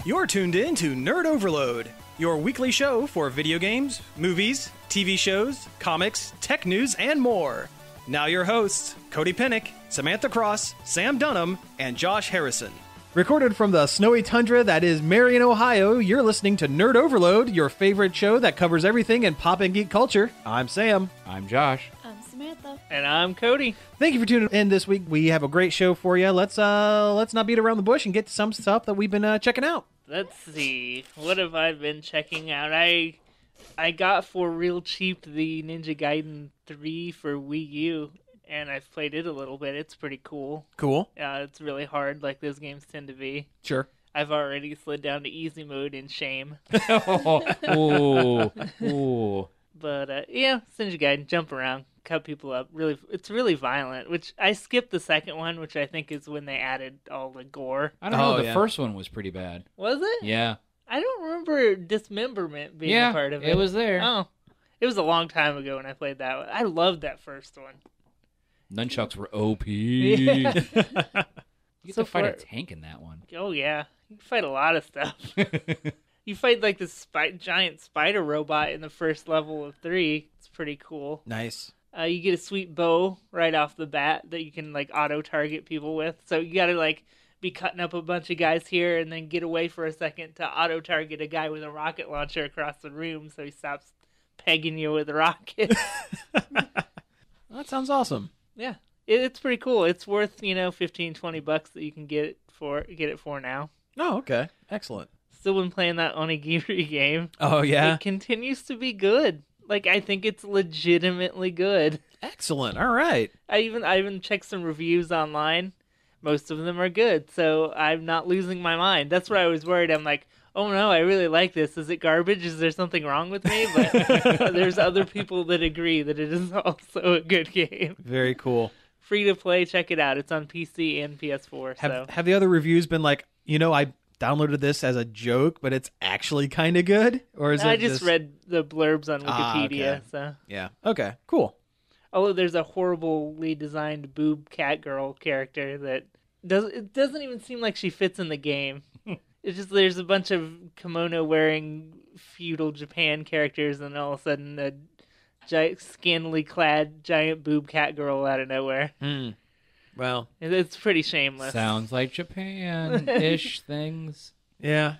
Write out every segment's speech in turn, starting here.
You're tuned in to Nerd Overload, your weekly show for video games, movies, TV shows, comics, tech news, and more. Now your hosts, Cody Pennick, Samantha Cross, Sam Dunham, and Josh Harrison. Recorded from the snowy tundra that is Marion, Ohio, you're listening to Nerd Overload, your favorite show that covers everything in pop and geek culture. I'm Sam. I'm Josh. I'm Samantha. And I'm Cody. Thank you for tuning in this week. We have a great show for you. Let's not beat around the bush and get to some stuff that we've been checking out. Let's see. What have I been checking out? I got for real cheap the Ninja Gaiden 3 for Wii U, and I've played it a little bit. It's pretty cool. Cool. It's really hard, like those games tend to be. Sure. I've already slid down to easy mode in shame. Ooh. But, yeah, it's Ninja Gaiden. Jump around, cut people up. It's really violent, which I skipped the second one, which I think is when they added all the gore. I don't know. The first one was pretty bad. Was it? Yeah. I don't remember dismemberment being a part of it. It was there. Oh. It was a long time ago when I played that one. I loved that first one. Nunchucks were OP. Yeah. You get to fight a tank in that one. Oh, yeah. You can fight a lot of stuff. You fight like this giant spider robot in the first level of 3. It's pretty cool. Nice. You get a sweet bow right off the bat that you can like auto-target people with. So you gotta like be cutting up a bunch of guys here and then get away for a second to auto-target a guy with a rocket launcher across the room so he stops pegging you with a rocket. That sounds awesome. Yeah, it's pretty cool. It's worth, $15-20 that you can get it for now. Oh, okay. Excellent. Still been playing that Onigiri game. Oh, yeah? It continues to be good. Like, I think it's legitimately good. Excellent. All right. I even checked some reviews online. Most of them are good, so I'm not losing my mind. That's where I was worried. I'm like, oh no, I really like this. Is it garbage? Is there something wrong with me? But there's other people that agree that it is also a good game. Very cool. Free to play. Check it out. It's on PC and PS4. Have the other reviews been like, I downloaded this as a joke, but it's actually kind of good? Or is I just read the blurbs on Wikipedia. Okay. So yeah. Okay. Cool. Although there's a horribly designed boob cat girl character that doesn't even seem like she fits in the game. It's just there's a bunch of kimono wearing feudal Japan characters, and all of a sudden a giant, scantily clad giant boob cat girl out of nowhere. Well, it's pretty shameless. Sounds like Japan-ish things. Yeah.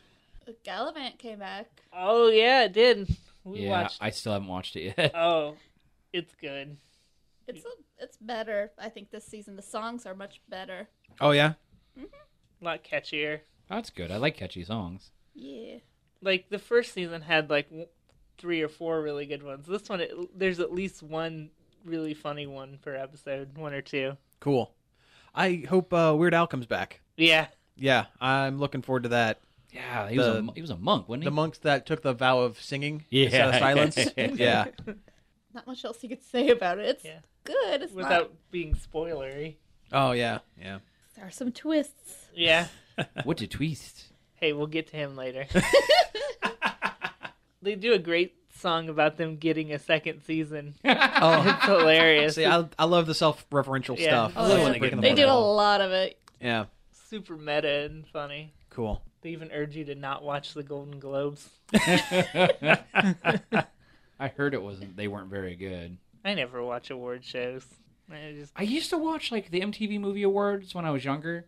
Gallivant came back. Oh yeah, it did. We watched. I still haven't watched it yet. Oh, it's good. It's better. I think this season the songs are much better. Oh, yeah? A lot catchier. That's good. I like catchy songs. Yeah. Like, the first season had, 3 or 4 really good ones. This one, there's at least one really funny one per episode. 1 or 2. Cool. I hope Weird Al comes back. Yeah. Yeah, I'm looking forward to that. Yeah, he was a monk, wasn't he? The monks that took the vow of singing instead of silence. Yeah. Not much else you could say about it. It's good. It's Without being spoilery. Oh, yeah. Yeah. There are some twists. Yeah. What a twist. Hey, we'll get to him later. They do a great song about them getting a second season. Oh, it's hilarious. See, I love the self-referential stuff. Oh, So yeah. when they get in the They do a bubble. lot of it. Yeah. Super meta and funny. Cool. They even urge you to not watch the Golden Globes. I heard they weren't very good. I never watch award shows. I used to watch the MTV Movie Awards when I was younger,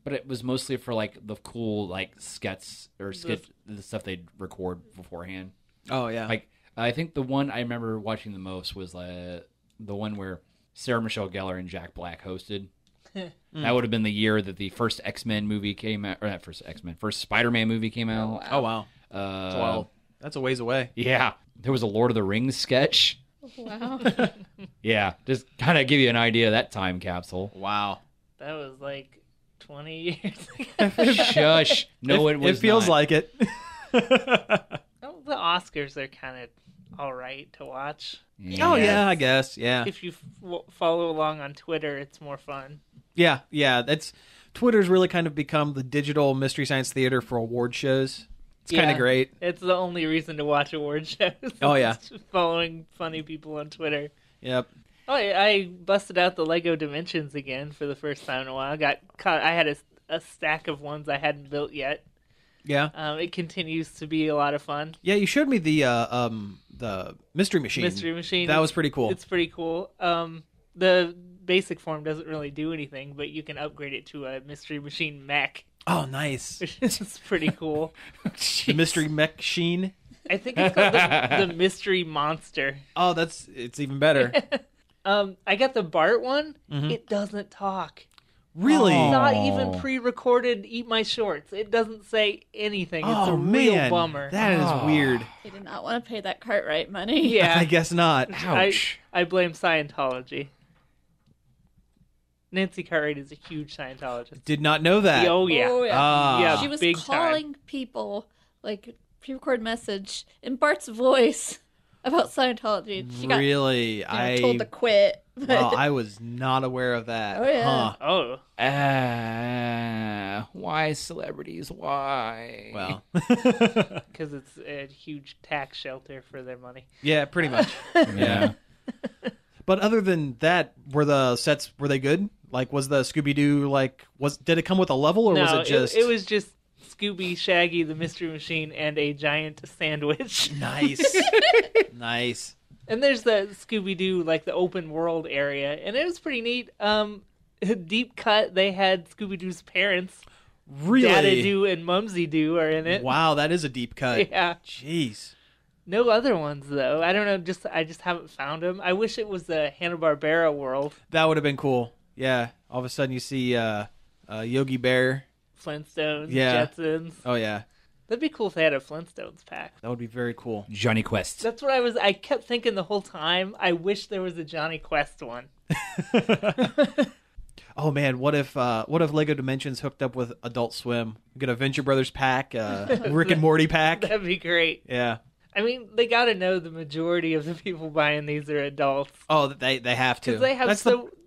but it was mostly for the cool skits or the stuff they'd record beforehand. Oh, yeah. I think the one I remember watching the most was the one where Sarah Michelle Gellar and Jack Black hosted. That would have been the year that the first X-Men movie came out, or not first X-Men, first Spider-Man movie came out. Oh, wow. That's a ways away. Yeah. There was a Lord of the Rings sketch. Wow. Yeah, just kind of give you an idea of that time capsule. Wow. That was 20 years ago. Shush. No, it was It feels not. like it. Well, the Oscars are kind of all right to watch. Yeah. Oh, yeah, I guess. Yeah. If you follow along on Twitter, it's more fun. Yeah. Twitter's really kind of become the digital Mystery Science Theater for award shows. It's kind of great. It's the only reason to watch award shows. Oh, yeah. Just following funny people on Twitter. Yep. Oh, I busted out the Lego Dimensions again for the first time in a while. I had a stack of ones I hadn't built yet. Yeah. It continues to be a lot of fun. Yeah, you showed me the Mystery Machine. Mystery Machine. That was pretty cool. It's pretty cool. The basic form doesn't really do anything, but you can upgrade it to a Mystery Machine mech. Oh, nice. Which is pretty cool. The Mystery Machine. I think it's called the Mystery Monster. Oh, it's even better. I got the Bart one. Mm-hmm. It doesn't talk. Really? It's not even pre-recorded Eat My Shorts. It doesn't say anything. It's a real bummer. That is weird. He did not want to pay that Cartwright money. Yeah. I guess not. Ouch. I blame Scientology. Nancy Cartwright is a huge Scientologist. Did not know that. Oh, yeah. Oh, yeah. Ah. Yeah, She was big calling people, like, pre-record message in Bart's voice about Scientology. And she got Really? told to quit. But Well, I was not aware of that. Oh, yeah. Huh. Oh, Why celebrities? Why? Well, because it's a huge tax shelter for their money. yeah, pretty much. yeah. But other than that, were the sets they good? Like, was the Scooby Doo did it come with a level or was it just? It was just Scooby, Shaggy, the Mystery Machine, and a giant sandwich. Nice, nice. And there's the Scooby Doo, like the open world area, and it was pretty neat. Deep cut. They had Scooby Doo's parents, Really? Dada Doo and Mumsy Doo, are in it. Wow, that is a deep cut. Yeah. Jeez. No other ones though. I don't know. I just haven't found them. I wish it was the Hanna-Barbera world. That would have been cool. Yeah. All of a sudden, you see Yogi Bear. Flintstones, Yeah. Jetsons. Oh yeah, That'd be cool if they had a Flintstones pack. that would be very cool. Johnny Quest. That's what I kept thinking the whole time. I wish there was a Johnny Quest one. Oh man, what if Lego Dimensions hooked up with Adult Swim? We get a Venture Brothers pack, Rick and Morty pack. That'd be great. Yeah. I mean, they got to know the majority of the people buying these are adults. Oh, they have to. 'Cause they have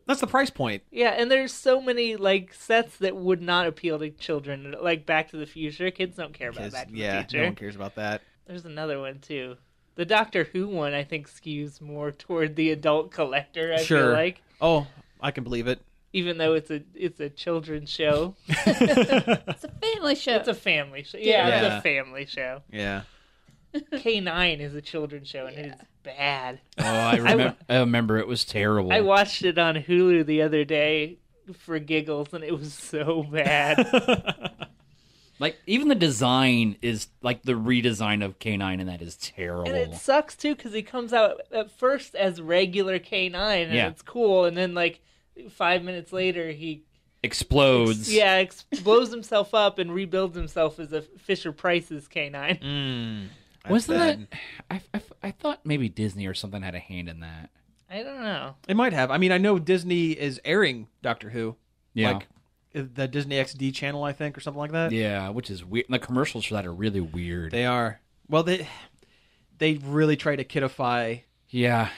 that's the price point. Yeah, and there's so many like sets that would not appeal to children, like Back to the Future. Kids don't care about Back to the Yeah, Future. no one cares about that. There's another one too. The Doctor Who one, I think, skews more toward the adult collector. I feel like, Oh, I can believe it. even though it's a children's show, it's a family show. it's a family show. Yeah, it's Yeah. a family show. Yeah. K9 is a children's show, and it is bad. Oh, I remember it was terrible. I watched it on Hulu the other day for giggles, and it was so bad. Like, even the design is like the redesign of K9, and that is terrible. And it sucks too because he comes out at first as regular K9, and Yeah. it's cool, and then like 5 minutes later he Explodes. blows himself up and rebuilds himself as a Fisher Price's K9. Wasn't that? I thought maybe Disney or something had a hand in that. I don't know. It might have. I mean, I know Disney is airing Doctor Who. Yeah. Like the Disney XD channel, I think, or something like that. Yeah, which is weird. The commercials for that are really weird. They are. Well, they really try to kidify Yeah.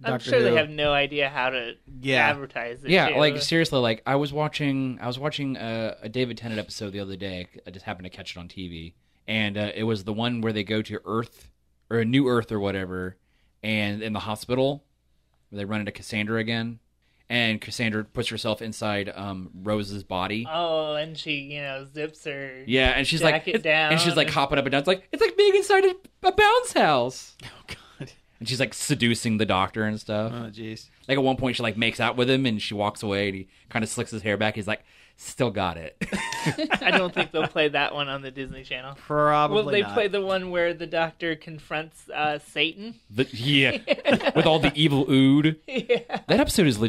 I'm Doctor sure Who. they have no idea how to Yeah. advertise it. Yeah, too. like seriously, like I was watching a David Tennant episode the other day. I just happened to catch it on TV, and it was the one where they go to Earth or a new Earth or whatever, and in the hospital where they run into Cassandra again, and Cassandra puts herself inside Rose's body. Oh, and she, zips her. Yeah, and she's jacket down, and she's like hopping up and down. It's like being inside a bounce house. Oh God. And she's like seducing the doctor and stuff. Oh jeez. Like at one point, she like makes out with him, and she walks away, and he kind of slicks his hair back. He's like, "Still got it." I don't think they'll play that one on the Disney Channel. Probably Will they not. play the one where the doctor confronts Satan? Yeah, with all the evil ood. Yeah. That episode is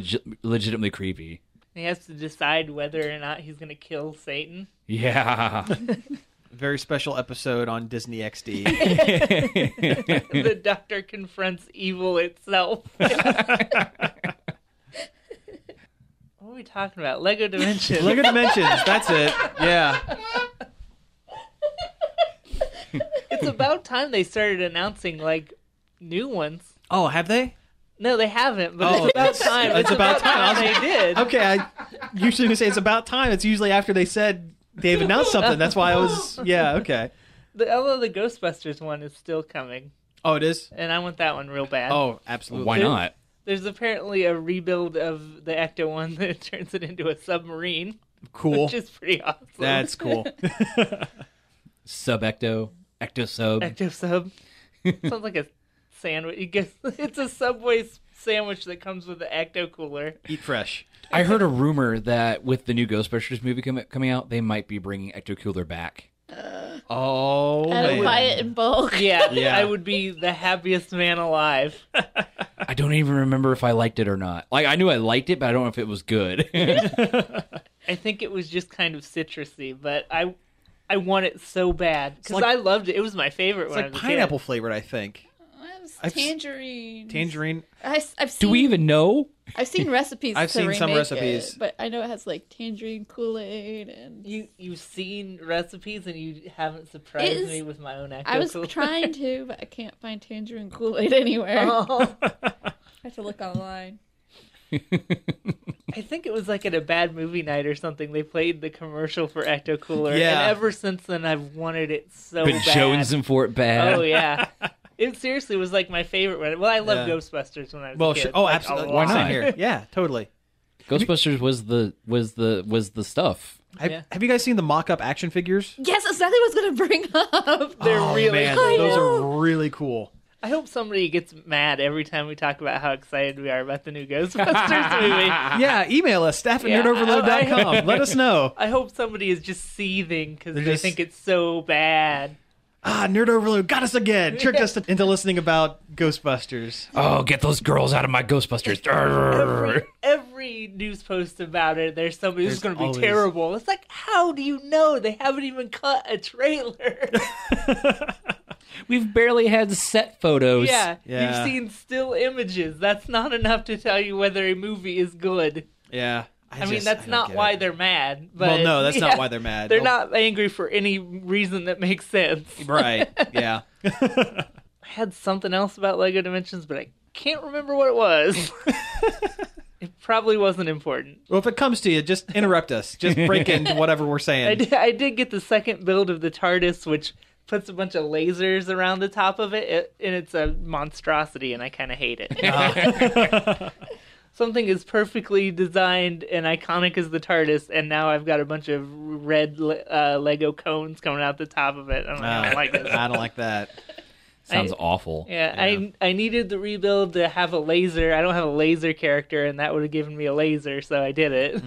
legitimately creepy. He has to decide whether or not he's going to kill Satan. Yeah. Very special episode on Disney XD. The doctor confronts evil itself. What are we talking about? Lego Dimensions. Lego Dimensions. That's it. Yeah. It's about time they started announcing like new ones. Oh, have they? No, they haven't. But Oh, it's about time. it's about time. They did. Okay, I usually gonna say it's about time. It's usually after they said they've announced something. That's why I was. Yeah. Okay. Although the Ghostbusters one is still coming, Oh, it is. and I want that one real bad. Oh, absolutely. Why not? There's apparently a rebuild of the Ecto one that turns it into a submarine, Cool. which is pretty awesome. That's cool. Sub-ecto. Ecto-sub. Ecto-sub. Sounds like a sandwich. It's a Subway sandwich that comes with the Ecto Cooler. Eat fresh. I heard a rumor that with the new Ghostbusters movie coming out, they might be bringing Ecto Cooler back. Oh, I would man. buy it in bulk. Yeah, Yeah. I would be the happiest man alive. I don't even remember if I liked it or not. Like, I knew I liked it, but I don't know if it was good. I think it was just kind of citrusy, but I want it so bad because like- I loved it. It was my favorite It's when I like was a pineapple flavored, I think. Tangerine. Tangerine. I've seen, Do we even know? I've seen recipes. I've to seen some remake recipes. it, but I know it has like tangerine Kool-Aid and. You've seen recipes and you haven't surprised Is- me with my own Ecto I was Cooler. trying to, but I can't find tangerine Kool-Aid anywhere. Oh. I have to look online. I think it was like at a bad movie night or something. They played the commercial for Ecto Cooler, Yeah. and ever since then I've wanted it so Been bad. jonesing for it bad. Oh yeah, it seriously was like my favorite one. Well, I loved Yeah. Ghostbusters when I was Well, a kid. oh, like, absolutely. a Why lot. not? Same here. Yeah, totally. Ghostbusters was the stuff. Yeah. Have you guys seen the mock-up action figures? Yes, that's exactly what I was going to bring up. They're Oh, really man, cool. those are really cool. I hope somebody gets mad every time we talk about how excited we are about the new Ghostbusters movie. Yeah, email us, staff at Yeah, nerdoverload.com. Let us know. I hope somebody is just seething because They're they just- think it's so bad. Nerd Overload got us again. Tricked us into listening about Ghostbusters. Oh, get those girls out of my Ghostbusters. Every news post about it, there's somebody who's There's going to be always- terrible. It's like, how do you know? They haven't even cut a trailer. We've barely had set photos. Yeah, Yeah. you've seen still images. That's not enough to tell you whether a movie is good. Yeah. I mean, that's not why they're mad. But Well, no, that's yeah, not why they're mad. They're not angry for any reason that makes sense. Right, yeah. I had something else about Lego Dimensions, but I can't remember what it was. It probably wasn't important. Well, if it comes to you, just interrupt us. Just break into whatever we're saying. I did get the second build of the TARDIS, which puts a bunch of lasers around the top of it, and it's a monstrosity, and I kind of hate it. Something is perfectly designed and iconic as the TARDIS, and now I've got a bunch of red Lego cones coming out the top of it. I don't like this. I don't like that. Sounds awful. Yeah, I needed the rebuild to have a laser. I don't have a laser character, and that would have given me a laser, so I did it.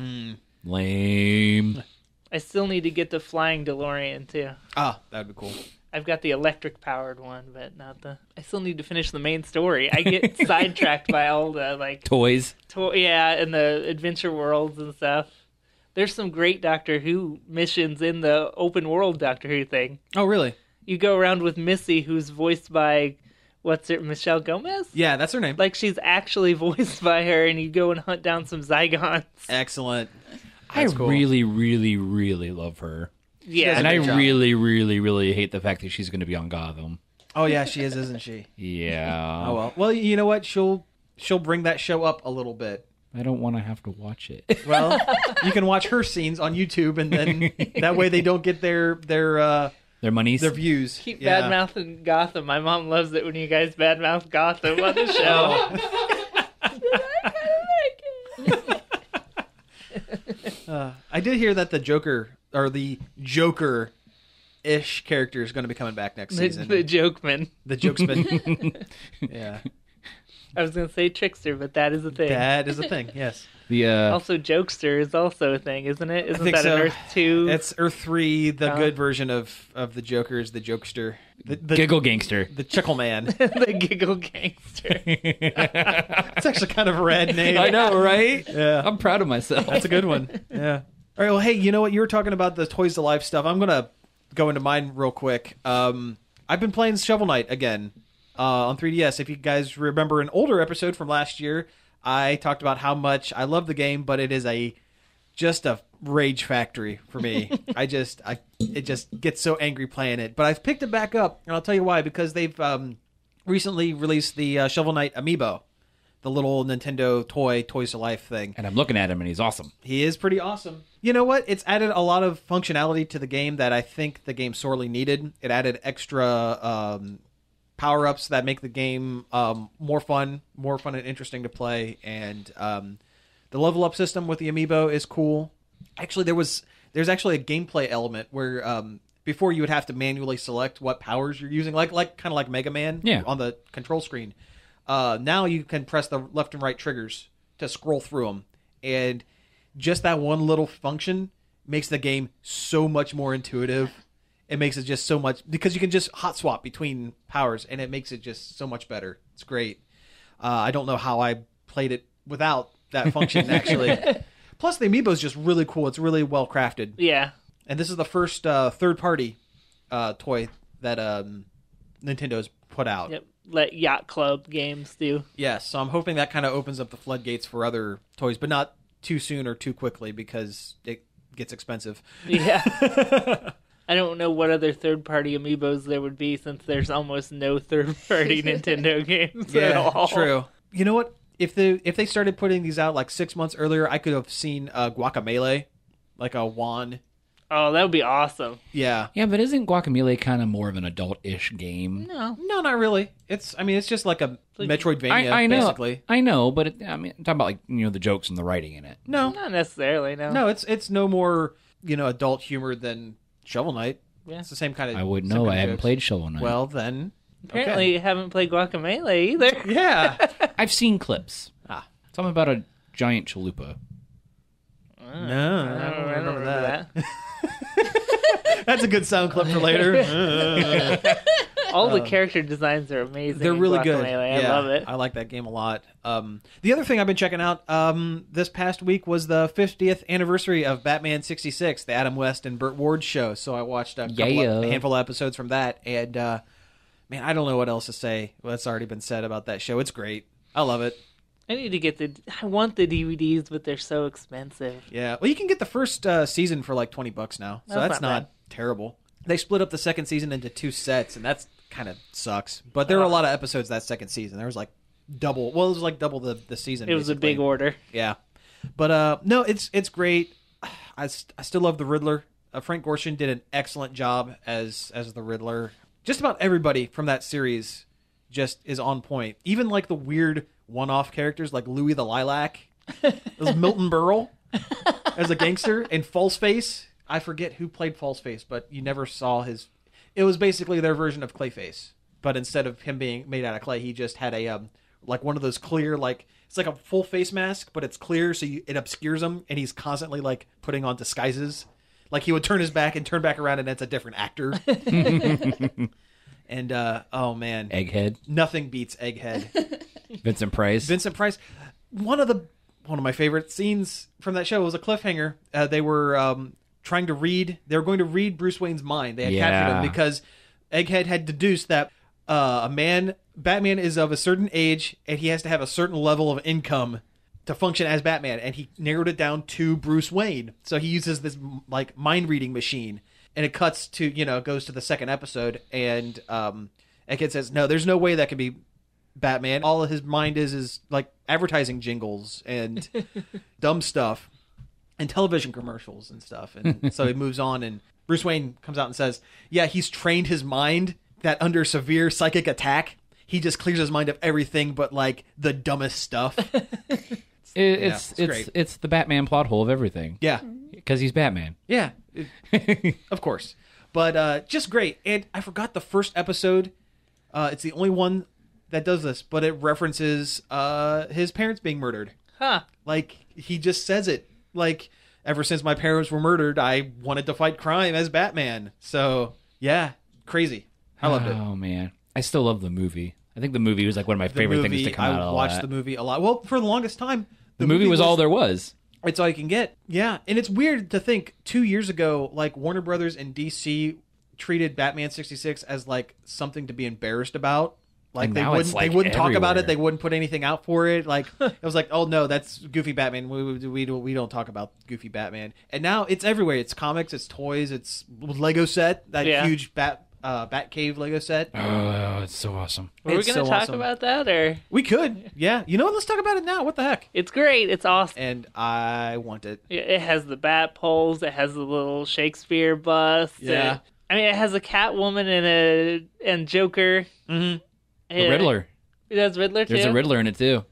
Lame. I still need to get the flying DeLorean, too. Ah, that would be cool. I've got the electric-powered one, but not the... I still need to finish the main story. I get sidetracked by all the, like... Toys. and the adventure worlds and stuff. There's some great Doctor Who missions in the open world Doctor Who thing. Oh, really? You go around with Missy, who's voiced by... Michelle Gomez? Yeah, that's her name. Like, she's actually voiced by her, and you go and hunt down some Zygons. Excellent. I That's cool. really, really, really love her. Yeah. And I good job. really, really, really hate the fact that she's going to be on Gotham. Oh, yeah, she is, isn't she? Yeah. Oh, well. Well, you know what? She'll bring that show up a little bit. I don't want to have to watch it. Well, you can watch her scenes on YouTube, and then that way they don't get their Their monies. their views. Keep Yeah. badmouthing Gotham. My mom loves it when you guys badmouth Gotham on the show. I did hear that the Joker, or the Joker-ish character is going to be coming back next season. The jokeman. The Jokesman. Yeah. I was going to say trickster, but that is a thing. That is a thing, yes. the Also, jokester is also a thing, isn't it? Isn't think that so. an Earth 2? It's Earth 3, the Oh. good version of the Joker is the Jokester. The Giggle Gangster. The Chickle Man. the giggle gangster. It's actually kind of a rad name. I know, right? Yeah. I'm proud of myself. That's a good one. Yeah. All right. Well, hey, you know what? You were talking about the Toys to Life stuff. I'm gonna go into mine real quick. I've been playing Shovel Knight again on 3DS. If you guys remember an older episode from last year, I talked about how much I love the game, but it is just a rage factory for me. it just gets so angry playing it. But I've picked it back up, and I'll tell you why. Because they've recently released the Shovel Knight Amiibo, the little Nintendo Toys to Life thing. And I'm looking at him, and he's awesome. He is pretty awesome. You know what? It's added a lot of functionality to the game that I think the game sorely needed. It added extra power-ups that make the game more fun and interesting to play. And the level-up system with the Amiibo is cool. Actually, there's actually a gameplay element where before you would have to manually select what powers you're using, like kind of like Mega Man on the control screen. Now you can press the left and right triggers to scroll through them, and just that one little function makes the game so much more intuitive. It makes it just so much, because you can just hot swap between powers, and it makes it just so much better. It's great. I don't know how I played it without that function, actually. Plus, the amiibo is just really cool. It's really well crafted. Yeah. And this is the first third-party toy that Nintendo's put out. Yep. Let Yacht Club games do. Yes, so I'm hoping that kind of opens up the floodgates for other toys, but not too soon or too quickly, because it gets expensive. Yeah. I don't know what other third-party amiibos there would be, since there's almost no third-party Nintendo games at all. True. You know what? If they started putting these out like 6 months earlier, I could have seen Guacamelee, like a wand. Oh, that would be awesome. Yeah. Yeah, but isn't Guacamelee kind of more of an adult-ish game? No, not really. It's just like a Metroidvania, I know, basically. I know, but I'm talking about like the jokes and the writing in it. No, not necessarily. No, it's no more adult humor than Shovel Knight. Yeah. It's the same kind of. I wouldn't know. I haven't played Shovel Knight. Well, then apparently you haven't played Guacamelee either. Yeah. I've seen clips. Something about a giant chalupa. No, I don't remember that. that. That's a good sound clip for later. All the character designs are amazing. They're really good. I love it. I like that game a lot. The other thing I've been checking out this past week was the 50th anniversary of Batman 66, the Adam West and Burt Ward show. So I watched a handful of episodes from that, and man, I don't know what else to say. What's already been said about that show. It's great. I love it. I need to get I want the DVDs, but they're so expensive. Yeah. Well, you can get the first season for like $20 now, so that's not terrible. They split up the second season into 2 sets, and that's kind of sucks. But there were a lot of episodes that second season. There was like double. Well, it was like double the season. It was basically. a big order. Yeah. But no, it's great. I still love the Riddler. Frank Gorshin did an excellent job as the Riddler. Just about everybody from that series just is on point. Even like the weird one-off characters like Louis the Lilac. There's Milton Berle as a gangster, and Falseface. I forget who played Falseface, but you never saw his. It was basically their version of Clayface, but instead of him being made out of clay, he just had a like one of those clear, like it's like a full face mask, but it's clear, so it obscures him, and he's constantly like putting on disguises. Like he would turn his back and turn back around, and it's a different actor. And oh man, Egghead. Nothing beats Egghead. Vincent Price. One of my favorite scenes from that show was a cliffhanger. They were trying to read. They were going to read Bruce Wayne's mind. They had captured him because Egghead had deduced that Batman is of a certain age, and he has to have a certain level of income to function as Batman. And he narrowed it down to Bruce Wayne. So he uses this like mind reading machine, and it cuts to goes to the second episode, and Egghead says, "No, there's no way that can be Batman. All of his mind is like advertising jingles and dumb stuff and television commercials and stuff." And so he moves on, and Bruce Wayne comes out and says, yeah, he's trained his mind that under severe psychic attack, he just clears his mind of everything but like the dumbest stuff. It's great. It's the Batman plot hole of everything. Yeah. Because he's Batman. Yeah. Of course. But just great. And I forgot the first episode. It's the only one that does this, but it references his parents being murdered. Huh. Like, he just says it. Like, ever since my parents were murdered, I wanted to fight crime as Batman. So, yeah, crazy. I loved it. Oh, man. I still love the movie. I think the movie was like one of my favorite things to come out of all I watched that. the movie a lot. Well, for the longest time, The movie was all there was. It's all you can get. Yeah, and it's weird to think 2 years ago, like Warner Brothers and DC treated Batman 66 as like something to be embarrassed about. Like they wouldn't talk about it. They wouldn't put anything out for it. Like it was like, oh no, that's Goofy Batman. We don't talk about Goofy Batman. And now it's everywhere. It's comics. It's toys. It's Lego set. That huge Batcave Lego set. Oh, it's so awesome. Are we going to talk about that, or we could? Yeah. You know what? Let's talk about it now. What the heck? It's great. It's awesome. And I want it. It has the bat poles. It has the little Shakespeare bust. Yeah. It has a Catwoman and Joker. Mm-hmm. The Riddler. It has Riddler too. There's a Riddler in it too.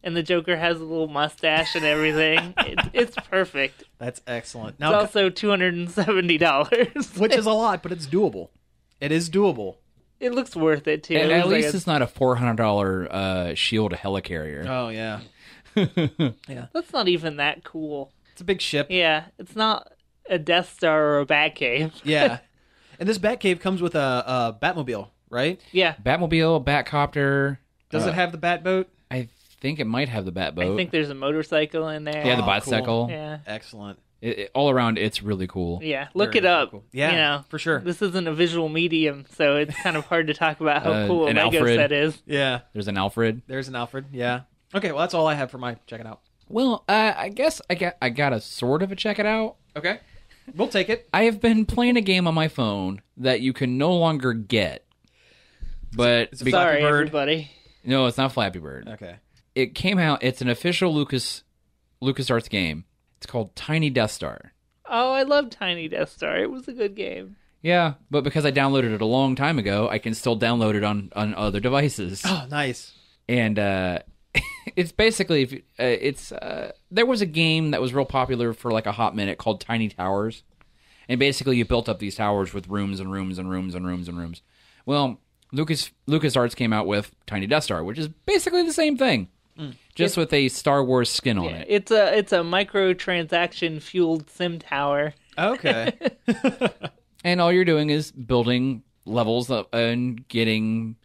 and the Joker has a little mustache and everything. It's perfect. That's excellent. It's Now, also $270. which is a lot, but it's doable. It is doable. It looks worth it, too. And It at was like least it's not a $400 Shield helicarrier. Oh, yeah. that's not even that cool. It's a big ship. Yeah, it's not a Death Star or a Batcave. Yeah. And this Batcave comes with a Batmobile, right? Yeah, Batmobile, Batcopter. Does it have the Batboat? I think it might have the Batboat. I think there's a motorcycle in there. Yeah, the Oh, bicycle. Yeah. Excellent. All around, it's really cool. Yeah, look Very, it up. very cool. Yeah, you know, for sure. This isn't a visual medium, so it's kind of hard to talk about how cool a an Lego Alfred. set is. Yeah. There's an Alfred. There's an Alfred. Yeah. Okay, well, that's all I have for my check it out. Well, I guess I got a sort of a check it out. Okay. We'll take it. I have been playing a game on my phone that you can no longer get. But Is it Flappy Sorry, Bird? everybody. no, it's not Flappy Bird. Okay. It came out. It's an official LucasArts game. It's called Tiny Death Star. Oh, I love Tiny Death Star. It was a good game. Yeah, but because I downloaded it a long time ago, I can still download it on other devices. Oh, nice. And it's basically there was a game that was real popular for like a hot minute called Tiny Towers, and basically you built up these towers with rooms and rooms and rooms and rooms and rooms. Well, LucasArts came out with Tiny Death Star, which is basically the same thing, just with a Star Wars skin on it. It's a microtransaction fueled sim tower. Okay. And all you're doing is building levels up and getting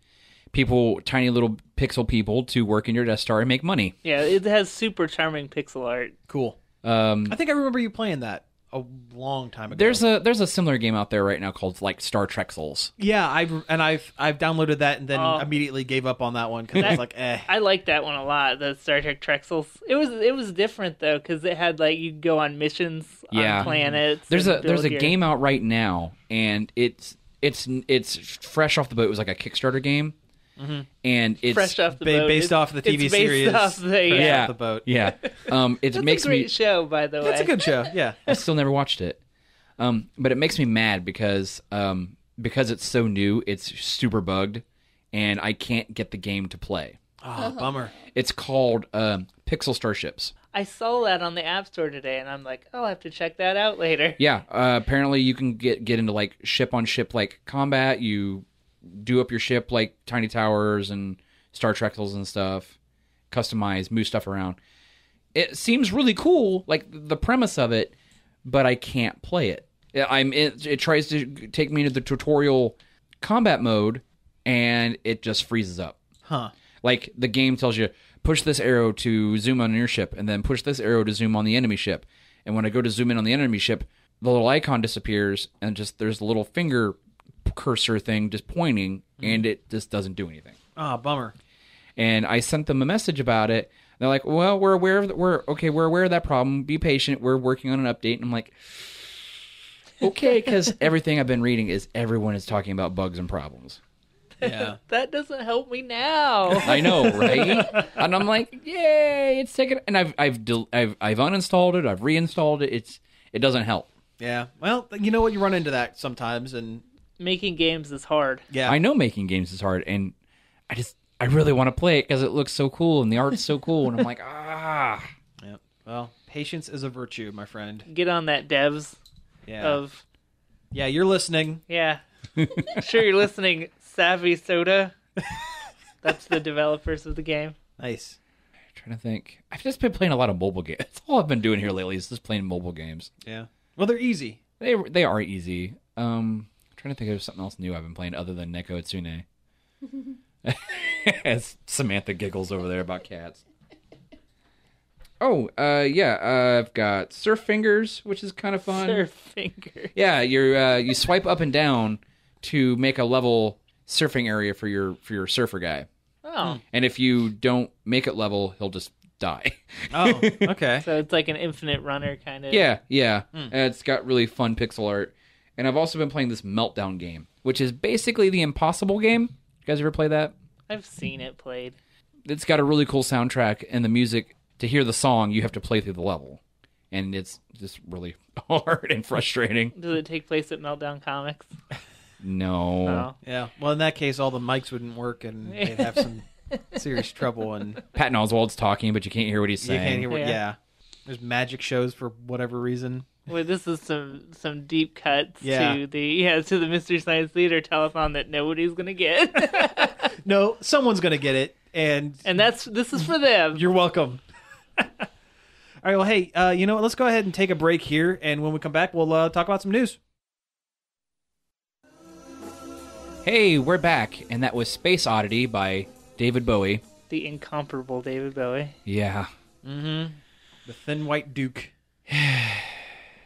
people, tiny little pixel people, to work in your Death Star and make money. Yeah, it has super charming pixel art. Cool. I think I remember you playing that a long time ago. There's a similar game out there right now called like Star Trek Souls. Yeah, I've downloaded that and then immediately gave up on that one because I was like, eh. I like that one a lot. The Star Trek Trexels. It was different though because it had like you go on missions on planets. There's and a build your- game out right now, and it's fresh off the boat. It was like a Kickstarter game, and it's fresh off the boat. based off the TV it's series. Based off the, Fresh yeah. off the boat. yeah. It That's makes a great me. show, by the way. It's a good show. Yeah. I still never watched it, but it makes me mad because it's so new. It's super bugged, and I can't get the game to play. Oh, bummer. It's called Pixel Starships. I saw that on the App Store today, and I'm like, I'll have to check that out later. Yeah, apparently you can get into like ship on ship like combat. You do up your ship like tiny towers and Star Trexels and stuff. Customize, move stuff around. It seems really cool, like the premise of it, but I can't play it. It tries to take me into the tutorial combat mode, and it just freezes up. Huh. Like the game tells you, push this arrow to zoom on your ship, and then push this arrow to zoom on the enemy ship. And when I go to zoom in on the enemy ship, the little icon disappears, and just there's a little finger cursor thing just pointing, and it just doesn't do anything. Oh, bummer. And I sent them a message about it. They're like, "Well, we're aware of we're aware of that problem. Be patient. We're working on an update." And I'm like, "Okay," because everything I've been reading is everyone is talking about bugs and problems. Yeah. That doesn't help me now. I know, right? And I'm like, "Yay! It's taken." And I've uninstalled it. I've reinstalled it. It doesn't help. Yeah. Well, you know what? You run into that sometimes, and Making games is hard. yeah. I know making games is hard, and I really want to play it because it looks so cool and the art's so cool, and I'm like, ah. Yep. Well, patience is a virtue, my friend. Get on that, devs. Yeah. Yeah, you're listening. Yeah. Sure you're listening, Savvy Soda. That's the developers of the game. Nice. Trying to think. I've just been playing a lot of mobile games. That's all I've been doing here lately is just playing mobile games. Yeah. Well, they're easy. They are easy. Trying to think of something else new I've been playing other than Neko Itsune. As Samantha giggles over there about cats. Oh, yeah. I've got Surf Fingers, which is kind of fun. Surf Finger. Yeah, you swipe up and down to make a level surfing area for your surfer guy. Oh. And if you don't make it level, he'll just die. Oh, okay. So it's like an infinite runner kind of. Yeah. It's got really fun pixel art. And I've also been playing this Meltdown game, which is basically the Impossible game. You guys ever play that? I've seen it played. It's got a really cool soundtrack, and the music, to hear the song, you have to play through the level. And it's just really hard and frustrating. Does it take place at Meltdown Comics? No. Oh. Yeah. Well, in that case, all the mics wouldn't work, and they'd have some serious trouble, and Patton Oswalt's talking, but you can't hear what he's you saying. can't hear what. Yeah. Yeah, there's magic shows for whatever reason. Well, this is some deep cuts Yeah. to the Mystery Science Theater telethon that nobody's gonna get, No, someone's gonna get it, and this is for them. you're welcome. All right, well, hey, you know what? Let's go ahead and take a break here, and when we come back, we'll talk about some news. Hey, we're back, and that was Space Oddity by David Bowie. The incomparable David Bowie. Yeah. The Thin White Duke.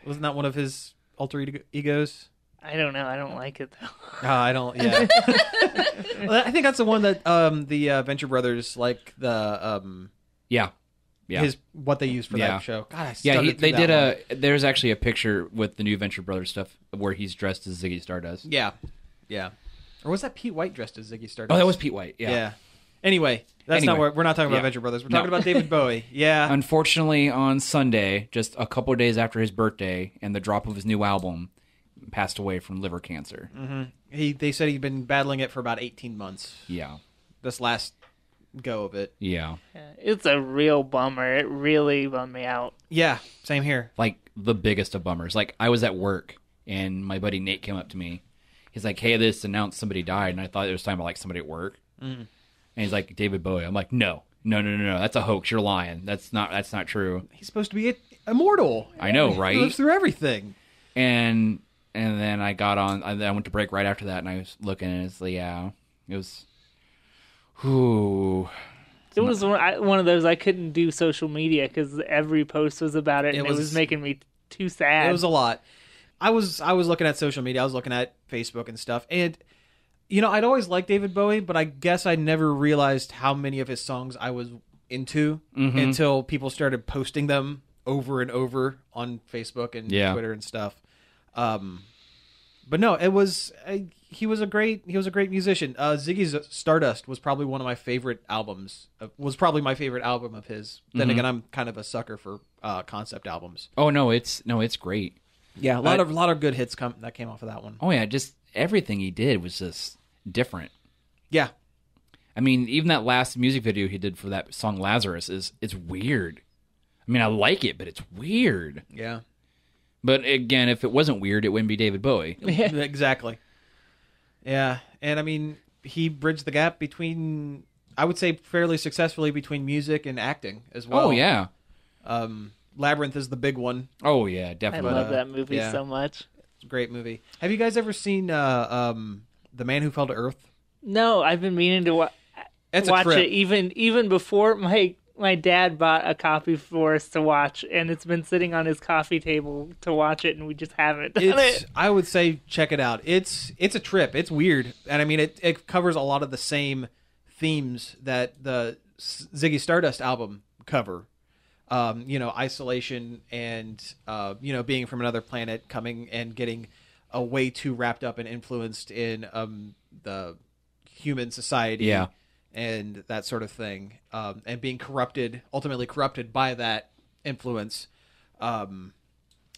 Wasn't that one of his alter egos? I don't know. I don't like it though. I don't. Yeah. Well, I think that's the one that the Venture Brothers like the Yeah. what they used for Yeah. that show. God, I Yeah, stuttered they through did that one. there's actually a picture with the new Venture Brothers stuff where he's dressed as Ziggy Stardust. Yeah. Or was that Pete White dressed as Ziggy Stardust? Oh, that was Pete White. Yeah. Anyway, that's not what we're not talking about. Yeah. Venture Brothers. We're No. talking about David Bowie. Yeah. Unfortunately, on Sunday, just a couple of days after his birthday and the drop of his new album, passed away from liver cancer. They said he'd been battling it for about 18 months. Yeah. This last go of it. Yeah. It's a real bummer. It really bummed me out. Yeah. Same here. Like the biggest of bummers. Like I was at work and my buddy Nate came up to me. He's like, "Hey, this announced somebody died," and I thought it was talking about like somebody at work. And he's like, "David Bowie." I'm like, "No, that's a hoax. You're lying. That's not true." He's supposed to be immortal. I know, He right? lives through everything. And then I got on. I went to break right after that, and I was looking, and it's like, yeah, it was. Whoo. It was one of those I couldn't do social media because every post was about it, and it was making me too sad. It was a lot. I was looking at social media. I was looking at Facebook and stuff. And, you know, I'd always liked David Bowie, but I guess I never realized how many of his songs I was into until people started posting them over and over on Facebook and Twitter and stuff. But no, it was he was a great musician. Ziggy Stardust was probably one of my favorite albums. Was probably my favorite album of his. Then again, I'm kind of a sucker for concept albums. Oh no, it's great. Yeah, a lot of good hits that came off of that one. Oh yeah, just everything he did was just different. Yeah, I mean, even that last music video he did for that song Lazarus it's weird. I mean, I like it, but it's weird. yeah, But again, if it wasn't weird, it wouldn't be David Bowie. exactly. Yeah, and I mean, he bridged the gap between, I would say, fairly successfully between music and acting as well. Oh yeah. Labyrinth is the big one. Oh yeah, I definitely. love that movie yeah. so much. It's a great movie. Have you guys ever seen The Man Who Fell to Earth? No, I've been meaning to watch trip. it even before my dad bought a copy for us to watch, and it's been sitting on his coffee table to watch it, and we just haven't done it. I would say check it out. It's a trip. It's weird, and I mean it covers a lot of the same themes that the Ziggy Stardust album cover. You know, isolation and you know, being from another planet, coming and getting way too wrapped up and influenced in the human society. Yeah. And that sort of thing, and being ultimately corrupted by that influence.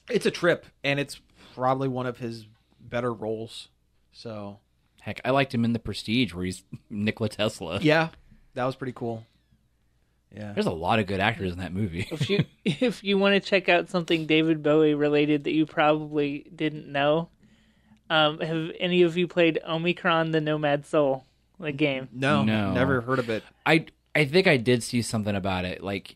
It's a trip, and it's probably one of his better roles. So, Heck, I liked him in The Prestige, where he's Nikola Tesla. yeah, that was pretty cool. Yeah, There's a lot of good actors in that movie. If you want to check out something David Bowie related that you probably didn't know, have any of you played Omicron: The Nomad Soul, the game? no, No. never heard of it. I think I did see something about it. Like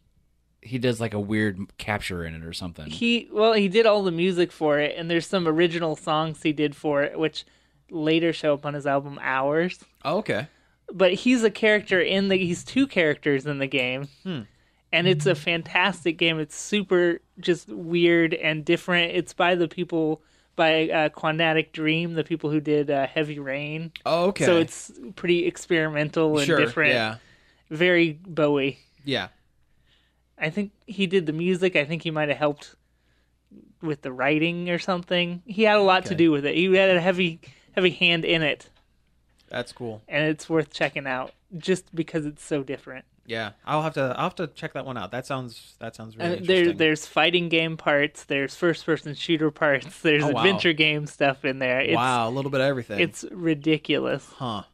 he does like a weird capture in it or something. He did all the music for it, and there's some original songs he did for it, which later show up on his album Hours. Oh, okay. But he's a character he's two characters in the game. And it's a fantastic game. It's super just weird and different. It's by Quanatic Dream, the people who did Heavy Rain. Oh, okay. So it's pretty experimental and different. Yeah, Very Bowie. yeah. I think he did the music. I think he might have helped with the writing or something. He had a lot to do with it. He had a heavy hand in it. That's cool. And it's worth checking out just because it's so different. Yeah, I'll have to check that one out. That sounds really interesting. There's fighting game parts, there's first person shooter parts, there's Oh, wow. adventure game stuff in there. It's, wow, a little bit of everything. It's ridiculous. Huh.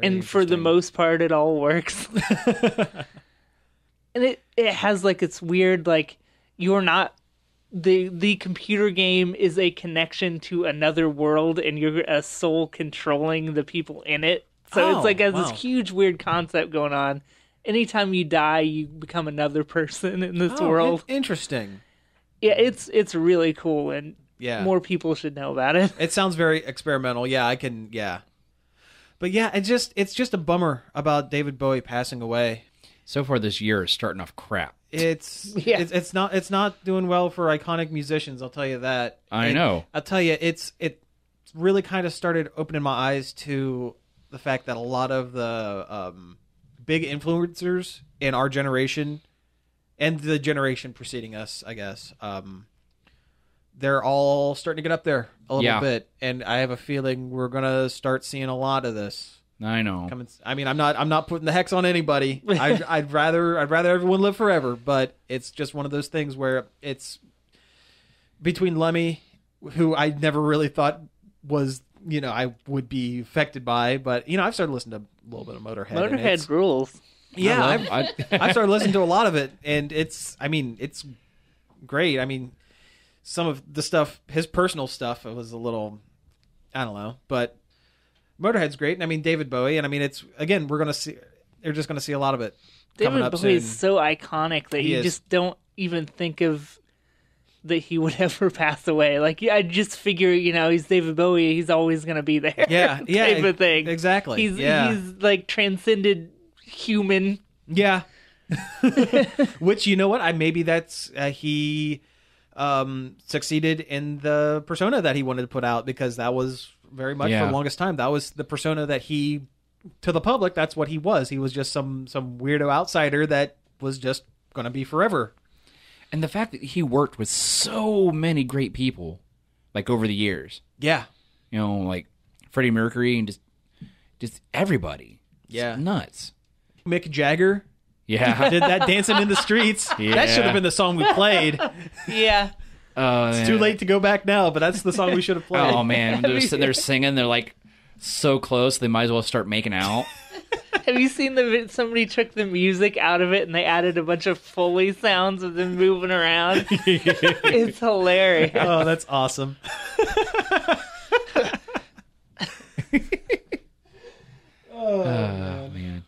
And for the most part, it all works. And it has like its weird, like, you're not the computer game is a connection to another world, and you're a soul controlling the people in it. So it's like has this huge weird concept going on. Anytime you die, you become another person in this world. Interesting. Yeah, it's really cool, and more people should know about it. It sounds very experimental. Yeah, I can. Yeah, but yeah, it's just a bummer about David Bowie passing away. So far this year is starting off crap. It's not doing well for iconic musicians. I'll tell you that. I know. I'll tell you, it really kind of started opening my eyes to the fact that a lot of the big influencers in our generation and the generation preceding us, I guess, they're all starting to get up there a little bit, and I have a feeling we're gonna start seeing a lot of this. I know. I mean, I'm not putting the hex on anybody. I'd rather everyone live forever, but it's just one of those things where it's between Lemmy, who I never really thought was, I would be affected by, but I've started listening to a little bit of Motorhead. Motorhead rules. Yeah, I've started listening to a lot of it, and it's great. I mean, some of the stuff, his personal stuff, it was a little, I don't know, but Motorhead's great. And I mean, David Bowie, and I mean, they're just going to see a lot of it coming up David Bowie soon. is so iconic that you just don't even think of that he would ever pass away. Like, I just figure, he's David Bowie, he's always going to be there. Yeah, type of thing. Exactly. He's like transcended human. Yeah. Which, you know what? Maybe that's he succeeded in the persona that he wanted to put out, because that was very much for the longest time. That was the persona that he, to the public, that's what he was. He was just some weirdo outsider that was just going to be forever. And the fact that he worked with so many great people, like, over the years. Yeah. Like Freddie Mercury and just everybody. Yeah. It's nuts. Mick Jagger. Yeah. Did that Dancing in the Streets. Yeah. That should have been the song we played. Yeah. It's too late to go back now, but that's the song we should have played. Oh, man. They're sitting there singing. They're, like, so close, they might as well start making out. Have you seen somebody took the music out of it and they added a bunch of Foley sounds of them moving around? It's hilarious. Oh, that's awesome. Man.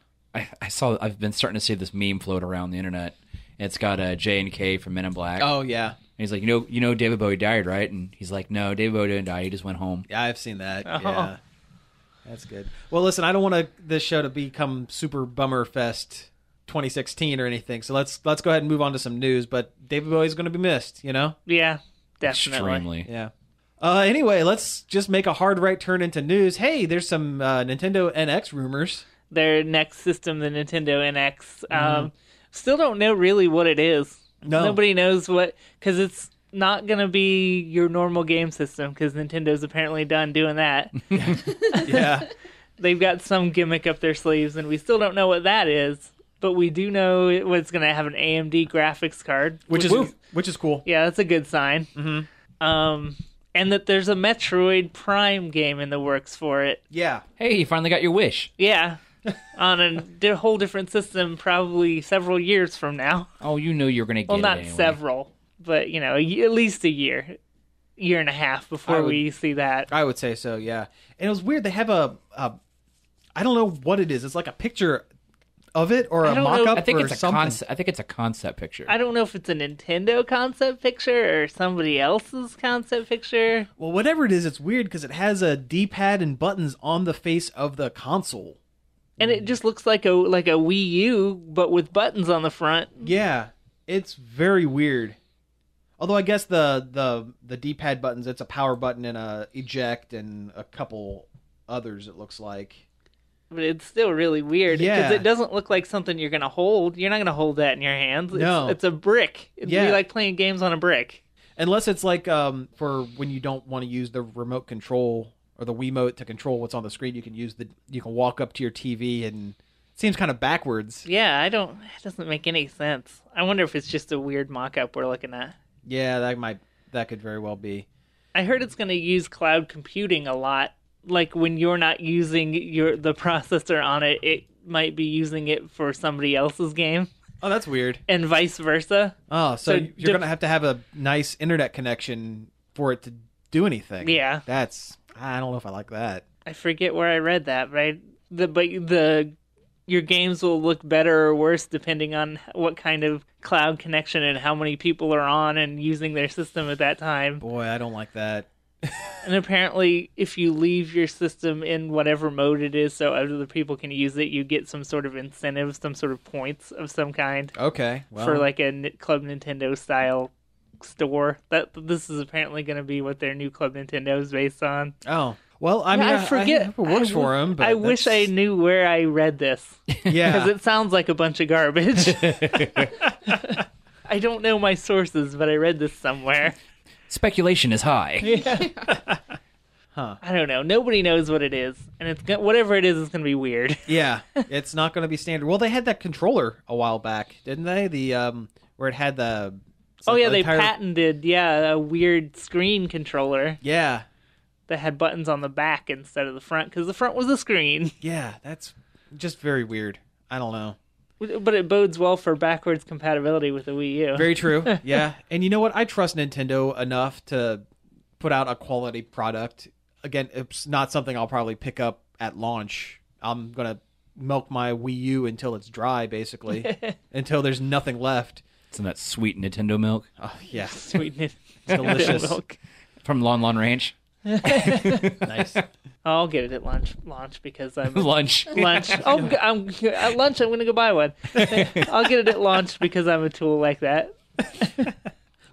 I've been starting to see this meme float around the internet. It's got J and K from Men in Black. Oh, yeah. And he's like, you know David Bowie died, right? And he's like, no, David Bowie didn't die. He just went home. Yeah, I've seen that. Oh. Yeah. That's good. Well, listen, I don't want this show to become Super Bummer Fest 2016 or anything, so let's go ahead and move on to some news, but David Bowie's going to be missed, Yeah, definitely. Extremely. Yeah. Anyway, let's just make a hard right turn into news. Hey, there's some Nintendo NX rumors. Their next system, the Nintendo NX, still don't know really what it is. No. Nobody knows what, because it's not going to be your normal game system, because Nintendo's apparently done doing that. Yeah. They've got some gimmick up their sleeves, and we still don't know what that is. But we do know it's going to have an AMD graphics card, Which is cool. Yeah, that's a good sign. Mm-hmm. And that there's a Metroid Prime game in the works for it. Yeah. Hey, you finally got your wish. Yeah, on a whole different system, probably several years from now. Oh, you knew you were going to get Well, not it anyway. several, but at least a year and a half before we see that. I would say so, yeah. And it was weird. They have a I don't know what it is. It's like a picture of it or a mock-up I think or it's a something. concept. I think it's a concept picture. I don't know if it's a Nintendo concept picture or somebody else's concept picture. Well, whatever it is, it's weird because it has a D-pad and buttons on the face of the console. And it just looks like a Wii U, but with buttons on the front. Yeah, it's very weird. Although I guess the D-pad buttons, it's a power button and a eject and a couple others, it looks like. But it's still really weird. Yeah. Because it doesn't look like something you're going to hold. You're not going to hold that in your hands. No. It's a brick. It'd Yeah. be like playing games on a brick. Unless it's like for when you don't want to use the remote control or the Wiimote to control what's on the screen, you can walk up to your TV, and it seems kind of backwards. Yeah, it doesn't make any sense. I wonder if it's just a weird mock-up we're looking at. Yeah, that could very well be. I heard it's going to use cloud computing a lot like when you're not using the processor on it, it might be using it for somebody else's game, Oh, that's weird. and vice versa. Oh, so So you're going to have a nice internet connection for it to do anything. Yeah. I don't know if I like that. I forget where I read that, but your games will look better or worse depending on what kind of cloud connection and how many people are on and using their system at that time. Boy, I don't like that. And apparently, if you leave your system in whatever mode it is so other people can use it, you get some sort of incentive, some sort of points of some kind Okay. Well, for like a Club Nintendo style store. This is apparently going to be what their new Club Nintendo is based on. oh. Well, I mean, I forget. I hope it works for him. But I wish I knew where I read this. Yeah. Because it sounds like a bunch of garbage. I don't know my sources, but I read this somewhere. Speculation is high. I don't know. Nobody knows what it is, and whatever it is, it's going to be weird. Yeah, it's not going to be standard. Well, they had that controller a while back, didn't they? The where it had the They entire... patented a weird screen controller Yeah, that had buttons on the back instead of the front, because the front was a screen. yeah, that's just very weird. I don't know. But it bodes well for backwards compatibility with the Wii U. Very true. Yeah, and you know what? I trust Nintendo enough to put out a quality product. Again, it's not something I'll probably pick up at launch. I'm gonna milk my Wii U until it's dry, basically, until there's nothing left. Some of that sweet Nintendo milk Oh, yeah, Sweetness. delicious. Milk. from Lon Lon Ranch. Nice. I'll get it at launch because I'm Lunch. lunch. I'm at lunch. I'm going to go buy one. I'll get it at launch because I'm a tool like that.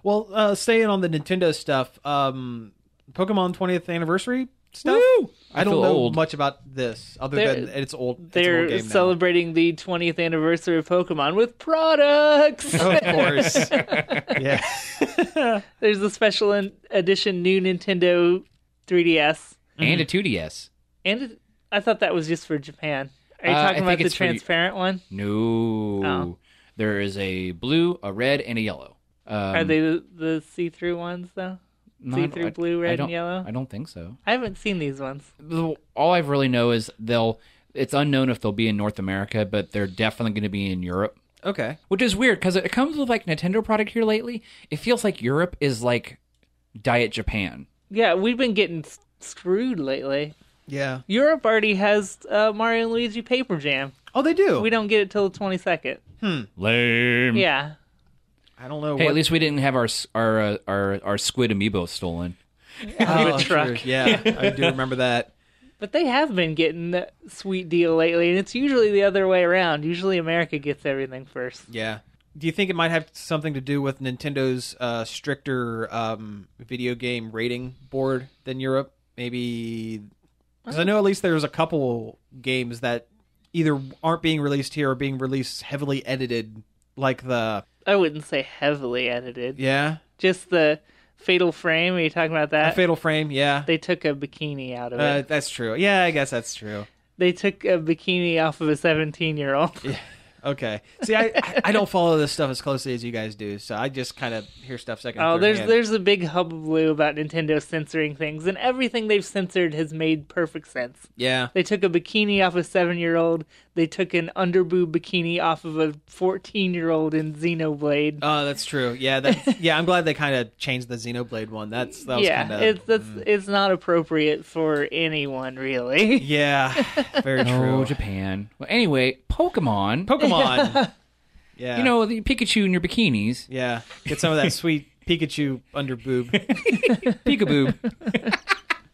Well, staying on the Nintendo stuff, Pokemon 20th anniversary stuff. Woo! I don't feel know old. much about this other They're- than it's old. It's an They're old game now. celebrating the 20th anniversary of Pokemon with products. Of course. Yeah. There's a special edition new Nintendo 3DS, And a 2DS. and I thought that was just for Japan. Are you I talking think about the it's for- transparent one? No. Oh. There is a blue, a red, and a yellow. Are they the see-through ones though? No, See-through blue, red, and yellow? I don't think so. I haven't seen these ones. All I really know is it's unknown if they'll be in North America, but they're definitely going to be in Europe. Okay. Which is weird, because it comes with, like, Nintendo product here lately. It feels like Europe is, like, Diet Japan. Yeah, we've been getting screwed lately. Yeah. Europe already has Mario and Luigi Paper Jam. Oh, they do. We don't get it till the 22nd. Lame. Yeah. I don't know. Hey, at least we didn't have our Squid Amiibo stolen. Out of a True. truck. Yeah, I do remember that. But they have been getting a sweet deal lately, and it's usually the other way around. Usually America gets everything first. Yeah. Do you think it might have something to do with Nintendo's stricter video game rating board than Europe? Maybe because I know at least there's a couple games that either aren't being released here or being released heavily edited, like the I wouldn't say heavily edited. yeah, Just the Fatal Frame. Are you talking about that? Fatal Frame. Yeah, They took a bikini out of it. that's true. Yeah, I guess that's true. They took a bikini off of a 17-year-old. Okay. See, I don't follow this stuff as closely as you guys do, so I just kind of hear stuff second. Oh, third there's hand. there's a big hullabaloo about Nintendo censoring things, and everything they've censored has made perfect sense. Yeah. They took a bikini off a 7-year-old. They took an underboob bikini off of a 14-year-old in Xenoblade. Oh, that's true. Yeah, I'm glad they kind of changed the Xenoblade one. That was yeah, kind of it's not appropriate for anyone really. yeah, very Oh, true. Japan. Well, anyway, Pokemon. Pokemon. Yeah. You know, the Pikachu in your bikinis. Yeah. Get some of that sweet Pikachu under boob. Peekaboo.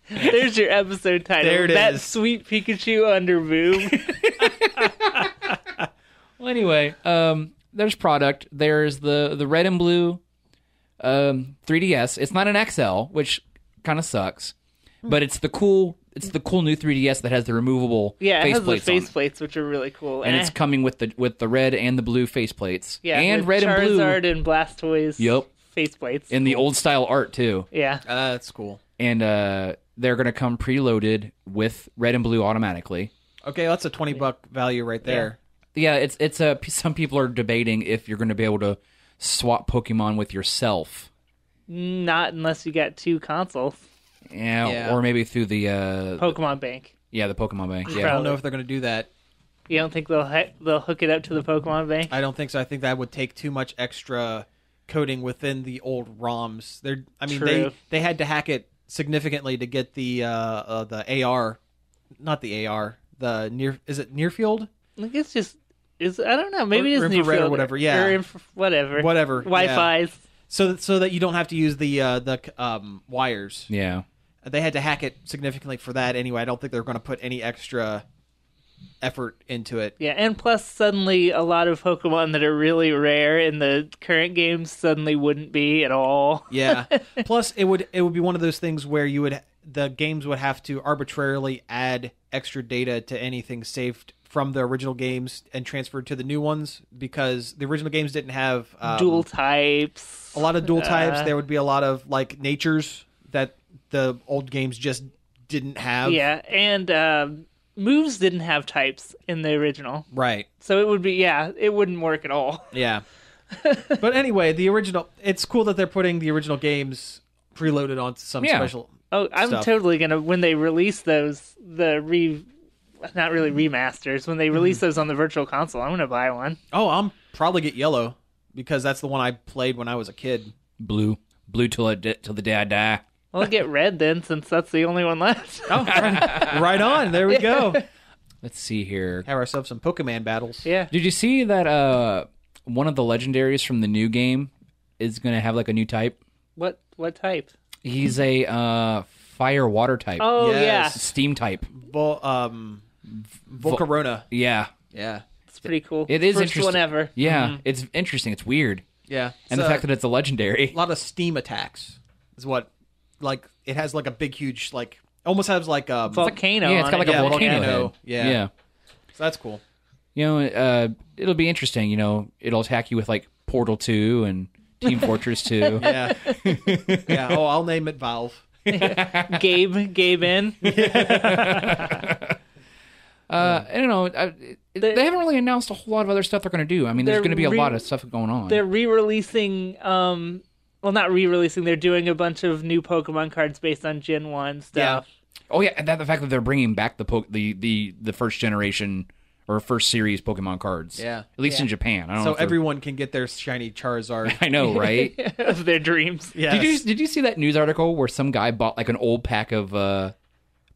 There's your episode title. There it That is. sweet Pikachu underboob. Well, anyway, there's product. There's the red and blue 3DS. It's not an XL, which kind of sucks, but it's the cool new 3DS that has the removable Yeah, it has the faceplates on it. faceplates, which are really cool. And it's coming with the red and the blue faceplates. yeah, and with red and blue Charizard and Blastoise. Yep. Faceplates. in the old style art too. Yeah. That's cool. And they're going to come preloaded with red and blue automatically. Okay, that's a $20 value right there. Yeah, it's some people are debating if you're going to be able to swap Pokemon with yourself. Not unless you got two consoles. Yeah, or maybe through the Pokemon Bank. Yeah, the Pokemon Bank. I Yeah, don't know if they're going to do that. You don't think they'll hook it up to the Pokemon Bank? I don't think so. I think that would take too much extra coding within the old ROMs. True. They had to hack it significantly to get the AR, not the AR, the near field? I think it's just I don't know. Maybe Or it's infrared near or whatever, yeah. Or whatever. Whatever. Wi-Fi's. So that you don't have to use the wires. yeah. They had to hack it significantly for that anyway. I don't think they're going to put any extra effort into it. Yeah, and plus suddenly a lot of Pokemon that are really rare in the current games suddenly wouldn't be at all. Yeah. Plus, it would be one of those things where the games would have to arbitrarily add extra data to anything saved from the original games and transferred to the new ones, because the original games didn't have Dual types. a lot of dual types. There would be a lot of like natures that the old games just didn't have. Yeah, and moves didn't have types in the original. Right. So it would be, it wouldn't work at all. Yeah. But anyway, it's cool that they're putting the original games preloaded onto some special Oh, I'm stuff. totally going to, when they release those, not really remasters, when they release those on the Virtual Console, I'm going to buy one. Oh, I'm probably get yellow, because that's the one I played when I was a kid. Blue till the day I die. I'll get red then, since that's the only one left. Oh, right on. There we go. Let's see here. Have ourselves some Pokemon battles. Yeah. Did you see that one of the legendaries from the new game is going to have like a new type? What type? He's a fire water type. Oh, Yes. Steam type. Volcarona. Yeah. Yeah. It's pretty cool. It is First interesting. one ever. Yeah, it's interesting. It's weird. Yeah. And the fact that it's a legendary. a lot of steam attacks is what, like, it has like a big, huge, like, almost has like a Volcano. Yeah, it's got like a Yeah, volcano volcano. head. Yeah. So that's cool. You know, it'll be interesting. You know, it'll attack you with like Portal 2 and Team Fortress 2. Yeah. Yeah. Oh, I'll name it Valve. Gabe in. I don't know. They haven't really announced a whole lot of other stuff they're going to do. I mean, there's going to be a lot of stuff going on. They're re-releasing, well, not re-releasing, they're doing a bunch of new Pokemon cards based on Gen 1 stuff. Oh yeah, and the fact that they're bringing back the first generation or first series Pokemon cards. Yeah. At least in Japan. I don't know. So if they're- everyone can get their shiny Charizard. I know, right? Of their dreams. Yes. Did you see that news article where some guy bought like an old pack of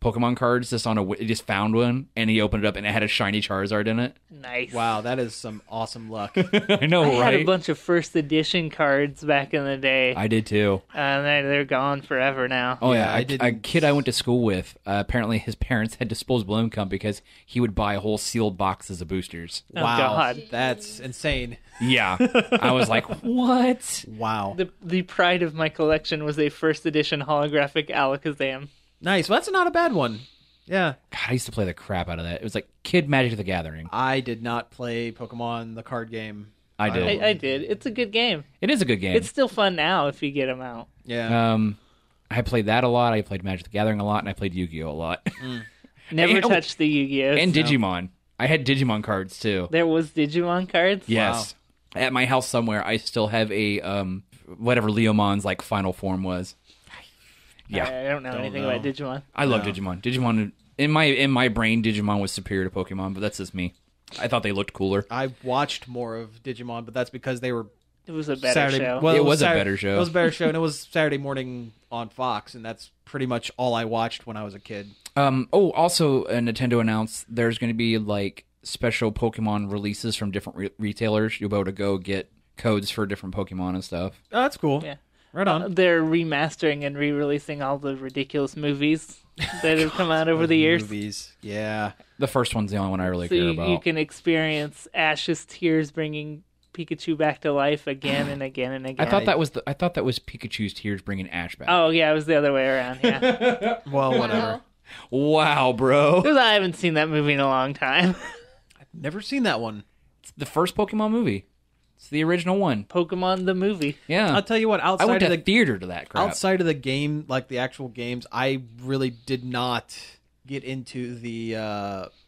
Pokemon cards he just found one and he opened it up and it had a shiny Charizard in it? Nice. Wow, that is some awesome luck. I know, I had a right? bunch of first edition cards back in the day, I did too. and they're gone forever now. Oh Yeah, yeah, I a didn't- kid I went to school with. Apparently, his parents had disposable income because he would buy whole sealed boxes of boosters. Oh, Wow. God. That's insane. Yeah, I was like, what? Wow. The pride of my collection was a first edition holographic Alakazam. Nice. Well, that's not a bad one. Yeah. God, I used to play the crap out of that. It was like Kid Magic the Gathering. I did not play Pokemon, the card game. I did. I did. It's a good game. It is a good game. It's still fun now if you get them out. Yeah. I played that a lot. I played Magic the Gathering a lot, and I played Yu-Gi-Oh a lot. Never And- touched the Yu-Gi-Oh. And Digimon. I had Digimon cards too. There was Digimon cards? Yes. At my house somewhere, I still have a whatever Leomon's like final form was. Yeah, I don't know anything about Digimon. I love No. Digimon. Digimon in my brain, Digimon was superior to Pokemon, but that's just me. I thought they looked cooler. I watched more of Digimon, but that's because they were It was a better Saturday. show. Well, It was a Saturday- better show. It was a better show, and it was Saturday morning on Fox, and that's pretty much all I watched when I was a kid. Also, Nintendo announced there's going to be like special Pokemon releases from different retailers. You'll be able to go get codes for different Pokemon and stuff. Oh, that's cool. Yeah. Right on. They're remastering and re-releasing all the ridiculous movies that have come out over the years. Movies. Yeah. The first one's the only one I really So care you about. can experience Ash's tears bringing Pikachu back to life again and again and again. I thought that was Pikachu's tears bringing Ash back. Oh, yeah, it was the other way around, yeah. Well, whatever. Wow, bro! Because I haven't seen that movie in a long time. Never seen that one. It's the first Pokemon movie. It's the original one. Pokemon the movie. Yeah, I'll tell you what. I Outside went of to the theater to that crap. outside of the game, like the actual games, I really did not get into the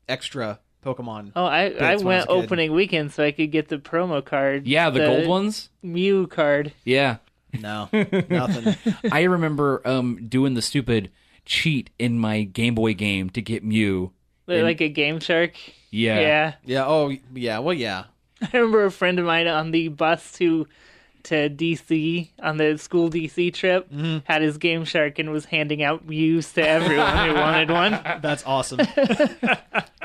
extra Pokemon. Oh, I Bits when I was went a kid. opening weekend so I could get the promo card. Yeah, the gold ones. Mew card. Yeah, No, nothing. I remember doing the stupid cheat in my Game Boy game to get Mew. Like a Game Shark. Yeah. Yeah. Oh, yeah. Well, yeah. I remember a friend of mine on the bus to DC on the school DC trip had his Game Shark and was handing out Mews to everyone who wanted one. That's awesome.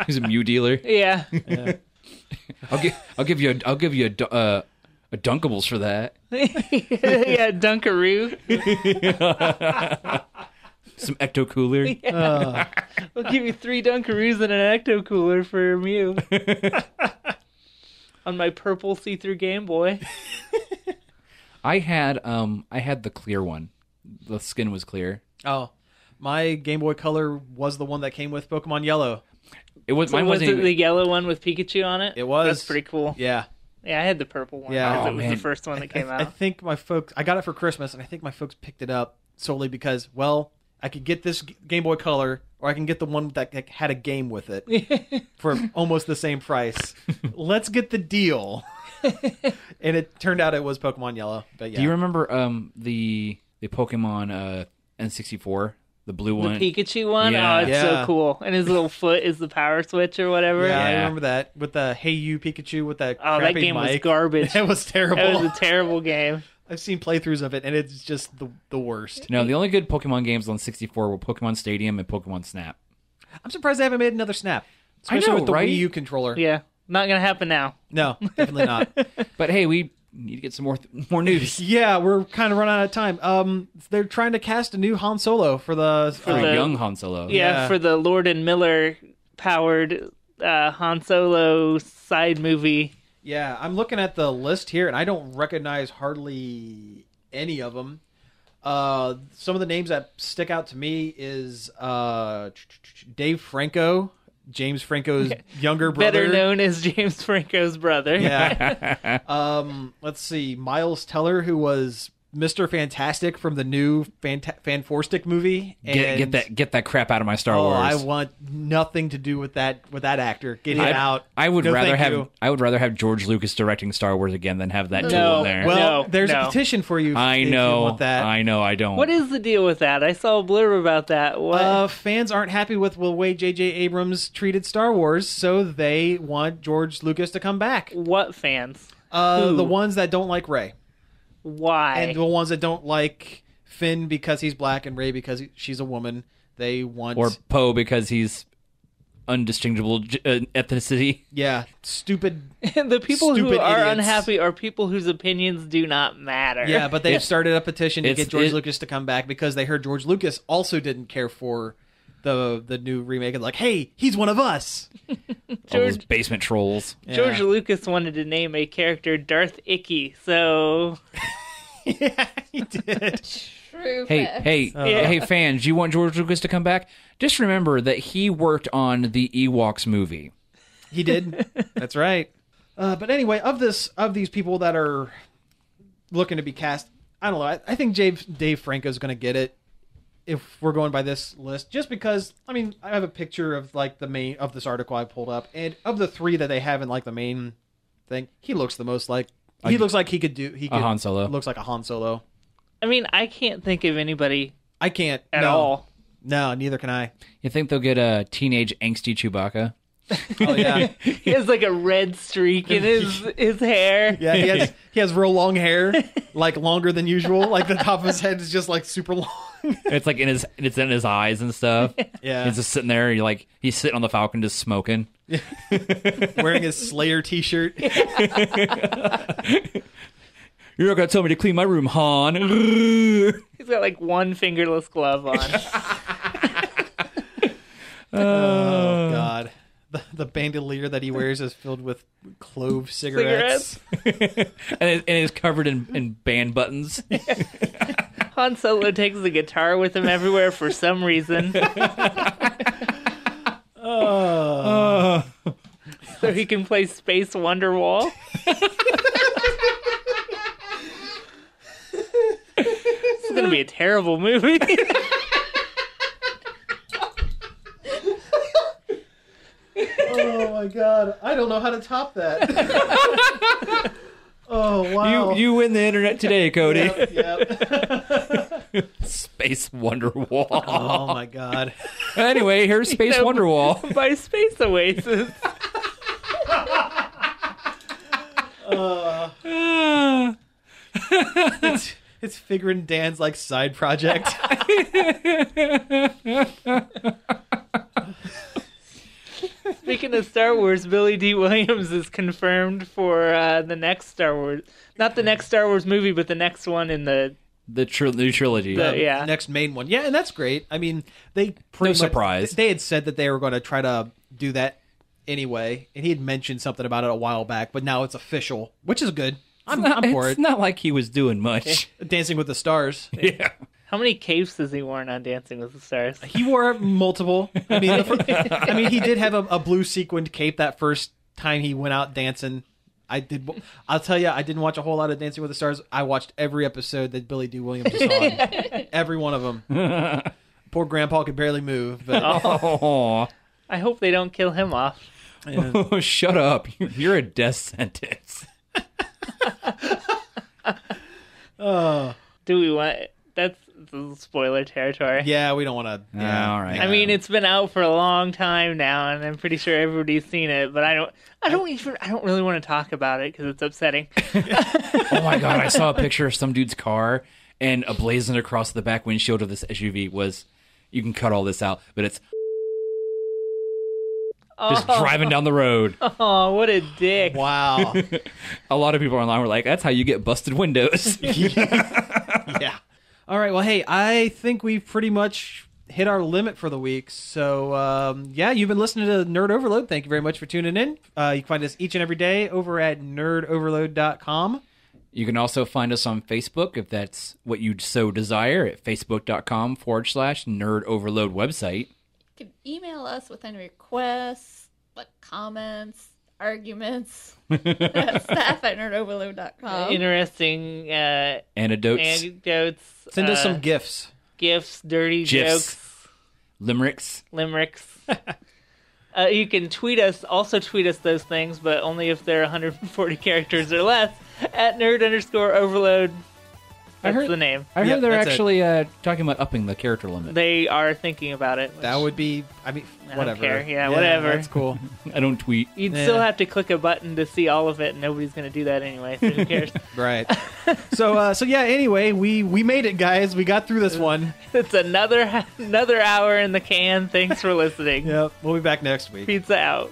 He's a Mew dealer. Yeah. I'll give you a Dunkables for that. Yeah, Dunkaroo. Some Ecto Cooler. Yeah. We'll give you 3 Dunkaroos and an Ecto Cooler for Mew. On my purple see-through Game Boy. I had the clear one. The skin was clear. Oh, my Game Boy Color was the one that came with Pokemon Yellow. It was So mine was wasn't it even, the yellow one with Pikachu on it? It was. That's pretty cool. Yeah. Yeah, I had the purple one. Yeah. because Oh, it was man. the first one that came I out. think my folks, I got it for Christmas, and I think my folks picked it up solely because, well, I could get this Game Boy Color, or I can get the one that had a game with it for almost the same price. Let's get the deal. And it turned out it was Pokemon Yellow. But yeah. Do you remember the Pokemon N64, the blue one? The Pikachu one? Yeah. Oh, it's Yeah. so cool. And his little foot is the power switch or whatever. Yeah, I Yeah. remember that with the Hey You Pikachu with that. Oh, that crappy game was mic. garbage. It was terrible. That was a terrible game. I've seen playthroughs of it, and it's just the worst. No, the only good Pokemon games on 64 were Pokemon Stadium and Pokemon Snap. I'm surprised they haven't made another Snap, I especially know, with the right? Wii U controller. Yeah, not going to happen now. No, definitely not. But hey, we need to get some more news. Yeah, we're kind of running out of time. They're trying to cast a new Han Solo for the. For the- young Han Solo. Yeah, for the Lord and Miller powered Han Solo side movie. Yeah, I'm looking at the list here, and I don't recognize hardly any of them. Some of the names that stick out to me is Dave Franco, James Franco's younger brother. Better known as James Franco's brother. Yeah. Let's see, Miles Teller, who was Mr. Fantastic from the new Fanforstic movie. And, Get that crap out of my Star Wars. I want nothing to do with that actor. Get him out. I would No, rather thank you. have George Lucas directing Star Wars again than have that tool No. in there. Well, No, there's no. a petition for you. I if know. You want that. I know. I don't. What is the deal with that? I saw a blurb about that. What? Fans aren't happy with the way J.J. Abrams treated Star Wars, so they want George Lucas to come back. What fans? Who? The ones that don't like Rey, Why? and the ones that don't like Finn because he's black and Rey because she's a woman. They want or Poe because he's undistinguishable ethnicity. yeah, stupid. The people who Stupid are idiots. unhappy are people whose opinions do not matter. Yeah, but they've started a petition to it's- get George it- Lucas to come back because they heard George Lucas also didn't care for the new remake. And like, hey, he's one of us. All those George, basement trolls. George Yeah. Lucas wanted to name a character Darth Icky, so Yeah, he did. True. Hey, facts. hey fans! You want George Lucas to come back? Just remember that he worked on the Ewoks movie. He did. That's right. But anyway, of these people that are looking to be cast, I don't know. I think Dave Franco's going to get it if we're going by this list. Just because, I mean, I have a picture of like the main of this article I pulled up, and of the 3 that they have in like the main thing, he looks the most like he looks like he could do A Han Solo. Looks like a Han Solo. I mean, I can't think of anybody I can't at no. all. No, neither can I. You think they'll get a teenage angsty Chewbacca? Oh yeah, He has like a red streak in his hair. yeah. He has real long hair, like longer than usual. Like the top of his head is just like super long. It's like it's in his eyes and stuff. Yeah. He's just sitting there. He's sitting on the Falcon just smoking. Wearing his Slayer T-shirt. You're not gonna tell me to clean my room, Han. He's got like one fingerless glove on. Oh God, the bandolier that he wears is filled with clove cigarettes. and it's covered in band buttons. Han Solo takes the guitar with him everywhere for some reason. Oh, So he can play Space Wonderwall. This is going to be a terrible movie. oh my God! I don't know how to top that. Oh, wow. You win the internet today, Cody. Yep. Space Wonderwall. Oh, my God. Anyway, here's Space Wonderwall. By Space Oasis. It's figuring Dan's, like, side project. Speaking of Star Wars, Billy D. Williams is confirmed for the next Star Wars. Not the next Star Wars movie, but the next one in the New trilogy. yeah. Next main one. Yeah, and that's great. I mean, they pretty much, surprise. They had said that they were going to try to do that anyway, and he had mentioned something about it a while back, but now it's official, which is good. I'm for It's it. not like he was doing much. Dancing with the Stars. Yeah. How many capes has he worn on Dancing with the Stars? He wore multiple. I mean, he did have a blue sequined cape that first time he went out dancing. I'll tell you, I didn't watch a whole lot of Dancing with the Stars. I watched every episode that Billy D. Williams was on. Every one of them. Poor Grandpa could barely move. But Oh, I hope they don't kill him off. oh, shut up. You're a death sentence. Do we want... That's spoiler territory. yeah, we don't want to. Yeah, All right. I mean, it's been out for a long time now, and I'm pretty sure everybody's seen it. But I don't really want to talk about it because it's upsetting. Oh my God, I saw a picture of some dude's car, and ablazing across the back windshield of this SUV was, you can cut all this out, but it's just driving down the road. Oh, what a dick! Wow. A lot of people online were like, that's how you get busted windows. Yeah. All right. Well, hey, I think we've pretty much hit our limit for the week. So, yeah, you've been listening to Nerd Overload. Thank you very much for tuning in. You can find us each and every day over at nerdoverload.com. You can also find us on Facebook if that's what you so desire at facebook.com/Nerd Overload website. You can email us with any requests, like comments, arguments. staff@nerdoverload.com. Interesting Anecdotes, anecdotes. Send us some gifts. gifts, dirty GIFs. jokes, limericks. limericks. You can tweet us those things, but only if they're 140 characters or less, at nerd_overload. That's the name. I heard Yep, they're that's it. actually talking about upping the character limit. They are thinking about it. That would be, I mean, I don't whatever. care. Yeah, whatever. That's cool. I don't tweet. You'd Yeah. still have to click a button to see all of it, and nobody's going to do that anyway, so who cares? Right. So yeah, anyway, we made it, guys. We got through this one. It's another hour in the can. Thanks for listening. Yep. We'll be back next week. Pizza out.